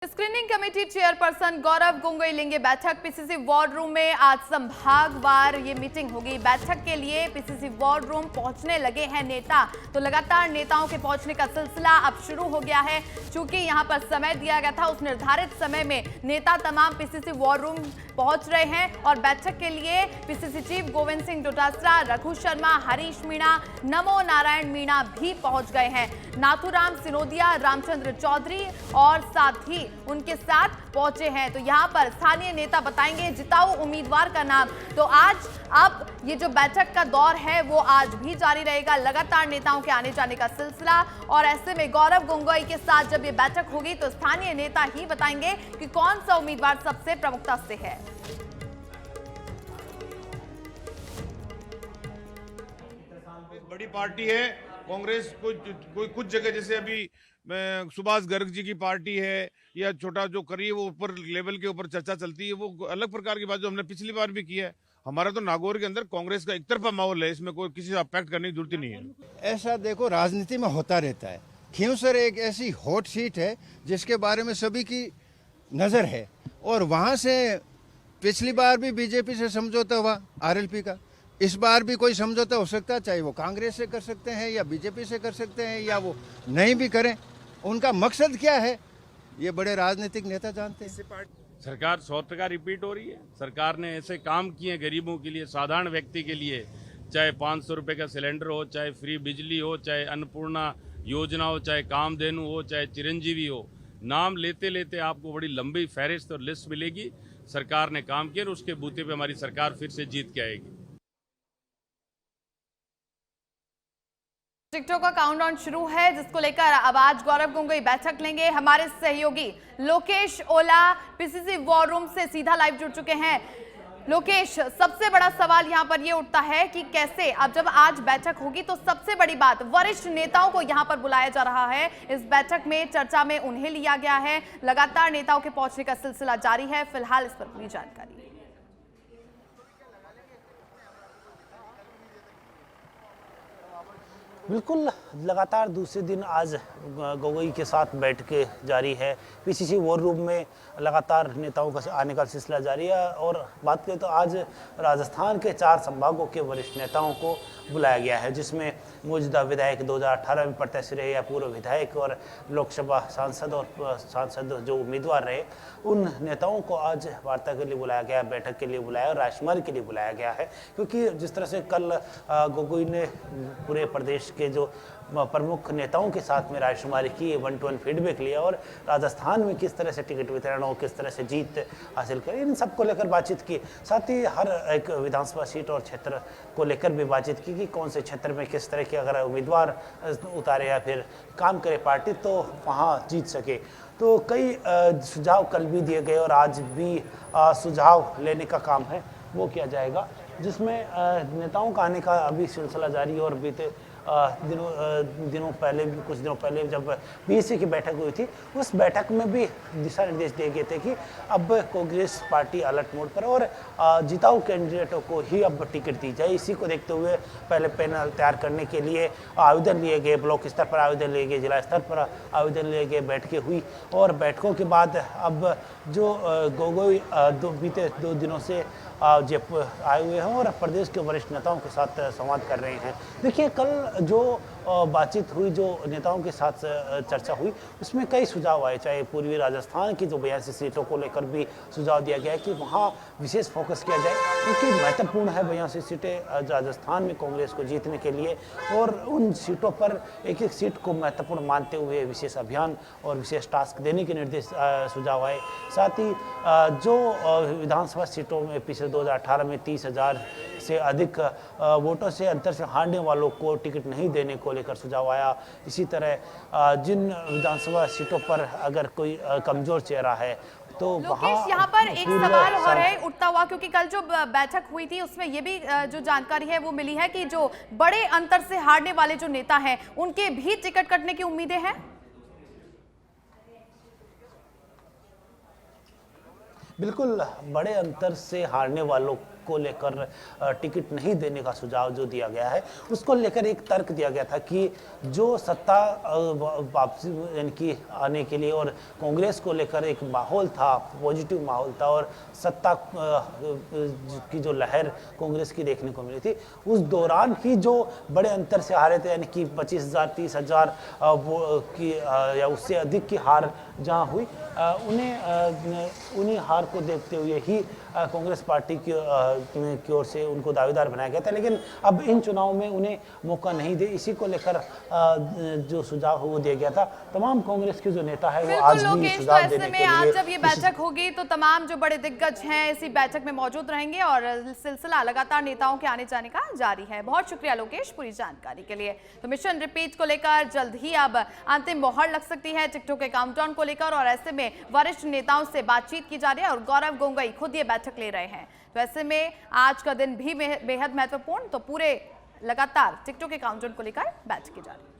Screening committee chairperson Gaurav Gogoi लेंगे बैठक। PCC ward room में आज संभागवार ये मीटिंग होगी। बैठक के लिए पीसीसी वार्ड रूम पहुंचने लगे हैं नेता, तो लगातार नेताओं के पहुंचने का सिलसिला अब शुरू हो गया है। चूंकि यहां पर समय दिया गया था, उस निर्धारित समय में नेता तमाम पीसीसी वार्ड रूम पहुंच रहे हैं और बैठक के लिए पीसीसी चीफ गोविंद सिंह डोटासरा, रघु शर्मा, हरीश मीणा, नमो नारायण मीणा भी पहुंच गए हैं। नाथूराम सिनोदिया, रामचंद्र चौधरी और साथ ही उनके साथ पहुंचे हैं। तो यहां पर स्थानीय नेता बताएंगे जिताऊ उम्मीदवार का नाम। तो आज अब ये जो बैठक का दौर है वो आज भी जारी रहेगा, लगातार नेताओं के आने जाने का सिलसिला। और ऐसे में गौरव गोगोई के साथ जब ये बैठक होगी तो स्थानीय नेता ही बताएंगे कि कौन सा उम्मीदवार सबसे प्रमुखता से है। बड़ी पार्टी है कांग्रेस। कुछ जगह जैसे अभी सुभाष गर्ग जी की पार्टी है या छोटा जो करिए वो ऊपर लेवल के ऊपर चर्चा चलती है, वो अलग प्रकार की बात जो हमने पिछली बार भी की है। हमारा तो नागौर के अंदर कांग्रेस का एक तरफा माहौल है, इसमें कोई किसी से अफेक्ट करने की जरूरत ही नहीं है। ऐसा देखो राजनीति में होता रहता है। खींवसर एक ऐसी हॉट सीट है जिसके बारे में सभी की नजर है और वहां से पिछली बार भी बीजेपी से समझौता हुआ आरएलपी का, इस बार भी कोई समझौता हो सकता है, चाहे वो कांग्रेस से कर सकते हैं या बीजेपी से कर सकते हैं या वो नहीं भी करें। उनका मकसद क्या है ये बड़े राजनीतिक नेता जानते हैं। सरकार 100% रिपीट हो रही है। सरकार ने ऐसे काम किए गरीबों के लिए, साधारण व्यक्ति के लिए, चाहे 500 रुपये का सिलेंडर हो, चाहे फ्री बिजली हो, चाहे अन्नपूर्णा योजना हो, चाहे कामधेनु हो, चाहे चिरंजीवी हो। नाम लेते लेते आपको बड़ी लंबी फहरिस्त और लिस्ट मिलेगी। सरकार ने काम किया और उसके बूते पे हमारी सरकार फिर से जीत के आएगी। टिकटॉक का काउंटडाउन शुरू है, जिसको लेकर अब आज गौरव गोगोई बैठक लेंगे। हमारे सहयोगी लोकेश ओला पीसीसी वॉर रूम से सीधा लाइव जुड़ चुके हैं। लोकेश, सबसे बड़ा सवाल यहां पर यह उठता है कि कैसे अब जब आज बैठक होगी तो सबसे बड़ी बात, वरिष्ठ नेताओं को यहां पर बुलाया जा रहा है। इस बैठक में चर्चा में उन्हें लिया गया है। लगातार नेताओं के पहुंचने का सिलसिला जारी है। फिलहाल इस पर पूरी जानकारी। बिल्कुल, लगातार दूसरे दिन आज गोगोई के साथ बैठकें जारी है। पीसीसी वॉर रूम में लगातार नेताओं का आने का सिलसिला जारी है। और बात करें तो आज राजस्थान के 4 संभागों के वरिष्ठ नेताओं को बुलाया गया है, जिसमें मौजूदा विधायक 2018 में प्रत्याशी रहे या पूर्व विधायक और लोकसभा सांसद जो उम्मीदवार रहे, उन नेताओं को आज वार्ता के लिए बुलाया गया, बैठक के लिए बुलाया और रायशुमारी के लिए बुलाया गया है। क्योंकि जिस तरह से कल गोगोई ने पूरे प्रदेश के जो प्रमुख नेताओं के साथ में रायशुमारी की, 1-to-1 फीडबैक लिया और राजस्थान में किस तरह से टिकट वितरण हो, किस तरह से जीत हासिल करें, इन सबको लेकर बातचीत की। साथ ही हर एक विधानसभा सीट और क्षेत्र को लेकर भी बातचीत की कि कौन से क्षेत्र में किस तरह के अगर उम्मीदवार उतारे या फिर काम करे पार्टी तो वहाँ जीत सके। तो कई सुझाव कल भी दिए गए और आज भी सुझाव लेने का काम है वो किया जाएगा, जिसमें नेताओं का आने का अभी सिलसिला जारी है। और बीते कुछ दिनों पहले जब पीएससी की बैठक हुई थी, उस बैठक में भी दिशा निर्देश दिए गए थे कि अब कांग्रेस पार्टी अलर्ट मोड पर और जिताऊ कैंडिडेटों को ही अब टिकट दी जाए। इसी को देखते हुए पहले पैनल तैयार करने के लिए आवेदन लिए गए, ब्लॉक स्तर पर आवेदन लिए गए, जिला स्तर पर आवेदन लिए गए, बैठकें हुई और बैठकों के बाद अब जो गोगोई बीते 2 दिनों से जयपुर आए हुए हैं और प्रदेश के वरिष्ठ नेताओं के साथ संवाद कर रहे हैं। देखिए, कल जो बातचीत हुई, जो नेताओं के साथ चर्चा हुई, उसमें कई सुझाव आए। चाहे पूर्वी राजस्थान की जो 82 सीटों को लेकर भी सुझाव दिया गया है कि वहाँ विशेष फोकस किया जाए, क्योंकि महत्वपूर्ण है 82 सीटें राजस्थान में कांग्रेस को जीतने के लिए। और उन सीटों पर एक एक सीट को महत्वपूर्ण मानते हुए विशेष अभियान और विशेष टास्क देने के निर्देश सुझाव आए। साथ ही जो विधानसभा सीटों में पिछले 2018 में 30,000 से अधिक वोटों से अंतर से हारने वालों को टिकट नहीं देने को लेकर सुझाव आया। इसी तरह जिन विधानसभा सीटों पर अगर कोई कमजोर चेहरा है तो वहाँ यहाँ पर एक सवाल और है उठता हुआ, क्योंकि कल जो बैठक हुई थी उसमें ये भी जो जानकारी है वो मिली है कि जो बड़े अंतर से हारने वाले जो नेता हैं उनके भी टिकट कटने की उम्मीदें हैं। बिल्कुल, बड़े अंतर से हारने वालों को लेकर टिकट नहीं देने का सुझाव जो दिया गया है, उसको लेकर एक तर्क दिया गया था कि जो सत्ता वापसी यानी कि आने के लिए और कांग्रेस को लेकर एक माहौल था, पॉजिटिव माहौल था और सत्ता की जो लहर कांग्रेस की देखने को मिली थी, उस दौरान ही जो बड़े अंतर से हारे थे, यानी कि 25,000 30,000 की या उससे अधिक की हार जहां हुई, उन्हीं हार को देखते हुए ही कांग्रेस पार्टी की ओर से उनको दावेदार बनाया गया था। लेकिन अब इन चुनाव में उन्हें मौका नहीं दे, इसी को लेकर जो सुझाव वो दिया गया था। तमाम कांग्रेस के जो नेता है वो आज भी सुझाव देने के लिए, आज जब ये बैठक होगी तो तमाम जो बड़े दिग्गज हैं इसी बैठक में मौजूद रहेंगे और सिलसिला लगातार नेताओं के आने जाने का जारी है। बहुत शुक्रिया लोकेश पूरी जानकारी के लिए। तो मिशन रिपीट को लेकर जल्द ही अब अंतिम मोहर लग सकती है टिकटॉक के काउंटडाउन को लेकर, और ऐसे में वरिष्ठ नेताओं से बातचीत की जा रही है और गौरव गोगोई खुद ये बैठक ले रहे हैं। तो ऐसे में आज का दिन भी बेहद महत्वपूर्ण, तो पूरे लगातार टिकटॉक के काउंटडाउन को लेकर बैठक की जा रही है।